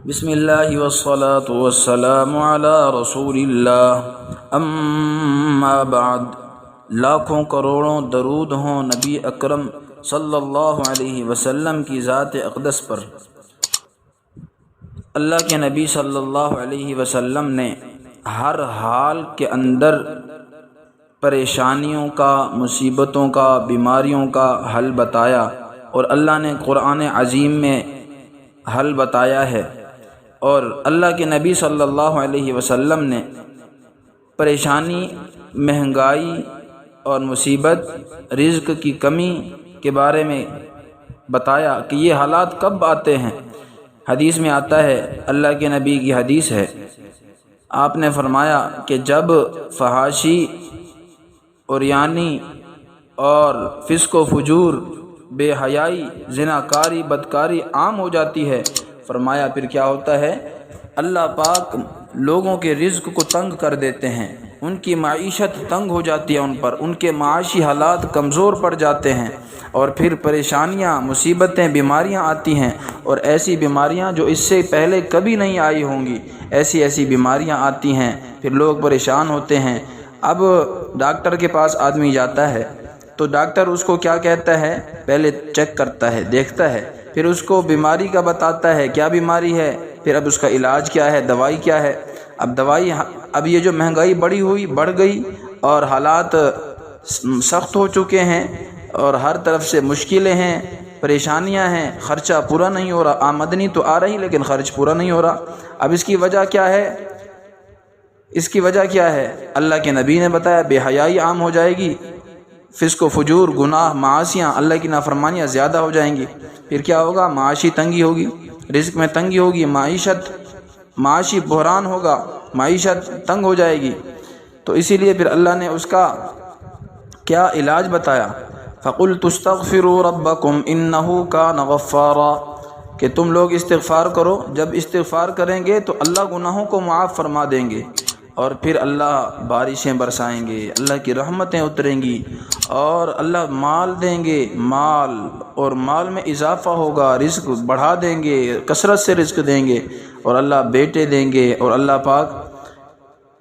بسم اللہ والصلاة والسلام علی رسول اللہ اما بعد۔ لاکھوں کروڑوں درود ہوں نبی اکرم صلی اللہ علیہ وسلم کی ذات اقدس پر۔ اللہ کے نبی صلی اللہ علیہ وسلم نے ہر حال کے اندر پریشانیوں کا، مصیبتوں کا، بیماریوں کا حل بتایا، اور اللہ نے قرآن عظیم میں حل بتایا ہے۔ اور اللہ کے نبی صلی اللہ علیہ وسلم نے پریشانی، مہنگائی اور مصیبت، رزق کی کمی کے بارے میں بتایا کہ یہ حالات کب آتے ہیں۔ حدیث میں آتا ہے، اللہ کے نبی کی حدیث ہے، آپ نے فرمایا کہ جب فحاشی، عریانی اور فسق و فجور، بے حیائی، زناکاری، بدکاری عام ہو جاتی ہے، فرمایا پھر کیا ہوتا ہے؟ اللہ پاک لوگوں کے رزق کو تنگ کر دیتے ہیں، ان کی معیشت تنگ ہو جاتی ہے، ان پر ان کے معاشی حالات کمزور پڑ جاتے ہیں، اور پھر پریشانیاں، مصیبتیں، بیماریاں آتی ہیں، اور ایسی بیماریاں جو اس سے پہلے کبھی نہیں آئی ہوں گی، ایسی بیماریاں آتی ہیں، پھر لوگ پریشان ہوتے ہیں۔ اب ڈاکٹر کے پاس آدمی جاتا ہے تو ڈاکٹر اس کو کیا کہتا ہے؟ پہلے چیک کرتا ہے، دیکھتا ہے، پھر اس کو بیماری کا بتاتا ہے کیا بیماری ہے، پھر اب اس کا علاج کیا ہے، دوائی کیا ہے۔ اب یہ جو مہنگائی بڑھ گئی اور حالات سخت ہو چکے ہیں، اور ہر طرف سے مشکلیں ہیں، پریشانیاں ہیں، خرچہ پورا نہیں ہو رہا، آمدنی تو آ رہی لیکن خرچ پورا نہیں ہو رہا۔ اب اس کی وجہ کیا ہے؟ اللہ کے نبی نے بتایا، بے حیائی عام ہو جائے گی، فسق و فجور، گناہ، معاصیاں، اللہ کی نافرمانیاں زیادہ ہو جائیں گی، پھر کیا ہوگا؟ معاشی تنگی ہوگی، رزق میں تنگی ہوگی، معاشی بحران ہوگا، معیشت تنگ ہو جائے گی۔ تو اسی لیے پھر اللہ نے اس کا کیا علاج بتایا، فَقُلْتُ اسْتَغْفِرُوا رَبَّكُمْ إِنَّهُ كَانَ غَفَّارًا، کہ تم لوگ استغفار کرو، جب استغفار کریں گے تو اللہ گناہوں کو معاف فرما دیں گے، اور پھر اللہ بارشیں برسائیں گے، اللہ کی رحمتیں اتریں گی، اور اللہ مال دیں گے، مال میں اضافہ ہوگا، رزق بڑھا دیں گے، کثرت سے رزق دیں گے، اور اللہ بیٹے دیں گے، اور اللہ پاک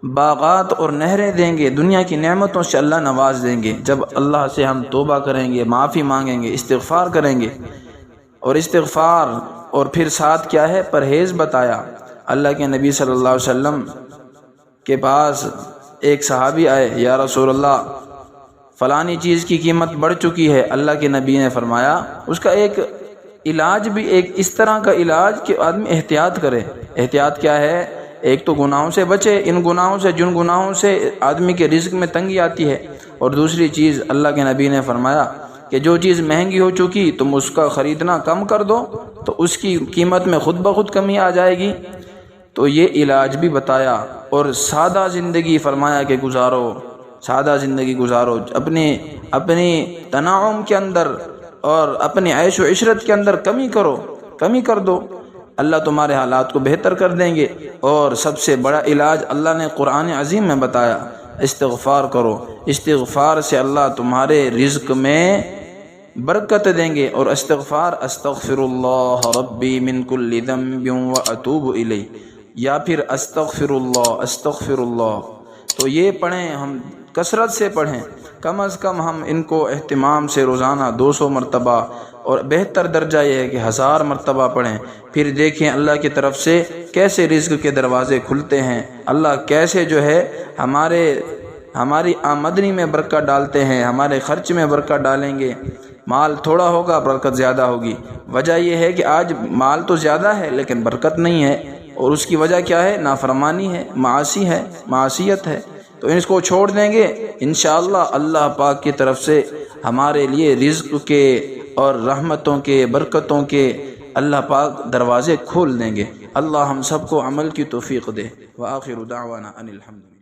باغات اور نہریں دیں گے، دنیا کی نعمتوں سے اللہ نواز دیں گے، جب اللہ سے ہم توبہ کریں گے، معافی مانگیں گے، استغفار کریں گے۔ اور پھر ساتھ کیا ہے؟ پرہیز بتایا۔ اللہ کے نبی صلی اللہ علیہ وسلم کے پاس ایک صحابی آئے، یا رسول اللہ فلانی چیز کی قیمت بڑھ چکی ہے۔ اللہ کے نبی نے فرمایا اس کا ایک علاج بھی ایک اس طرح کا علاج کہ آدمی احتیاط کرے۔ احتیاط کیا ہے؟ ایک تو گناہوں سے بچے، جن گناہوں سے آدمی کے رزق میں تنگی آتی ہے، اور دوسری چیز اللہ کے نبی نے فرمایا کہ جو چیز مہنگی ہو چکی تم اس کا خریدنا کم کر دو تو اس کی قیمت میں خود بخود کمی آ جائے گی۔ تو یہ علاج بھی بتایا، اور سادہ زندگی فرمایا کہ سادہ زندگی گزارو، اپنی تنعم کے اندر اور اپنی عیش و عشرت کے اندر کمی کر دو، اللہ تمہارے حالات کو بہتر کر دیں گے۔ اور سب سے بڑا علاج اللہ نے قرآن عظیم میں بتایا، استغفار کرو، استغفار سے اللہ تمہارے رزق میں برکت دیں گے۔ اور استغفر اللہ ربی من کل ذنب واتوب الیہ، یا پھر استغفر اللہ۔ تو یہ پڑھیں، ہم کثرت سے پڑھیں، کم از کم ہم ان کو اہتمام سے روزانہ 200 مرتبہ، اور بہتر درجہ یہ ہے کہ 1000 مرتبہ پڑھیں۔ پھر دیکھیں اللہ کی طرف سے کیسے رزق کے دروازے کھلتے ہیں، اللہ کیسے جو ہے ہماری آمدنی میں برکت ڈالتے ہیں، ہمارے خرچ میں برکت ڈالیں گے۔ مال تھوڑا ہوگا، برکت زیادہ ہوگی۔ وجہ یہ ہے کہ آج مال تو زیادہ ہے لیکن برکت نہیں ہے، اور اس کی وجہ کیا ہے؟ نافرمانی ہے، معصیت ہے۔ تو اس کو چھوڑ دیں گے، انشاءاللہ اللہ پاک کی طرف سے ہمارے لیے رزق کے اور رحمتوں کے، برکتوں کے اللہ پاک دروازے کھول دیں گے۔ اللہ ہم سب کو عمل کی توفیق دے۔ وآخر دعوانا ان الحمد للہ۔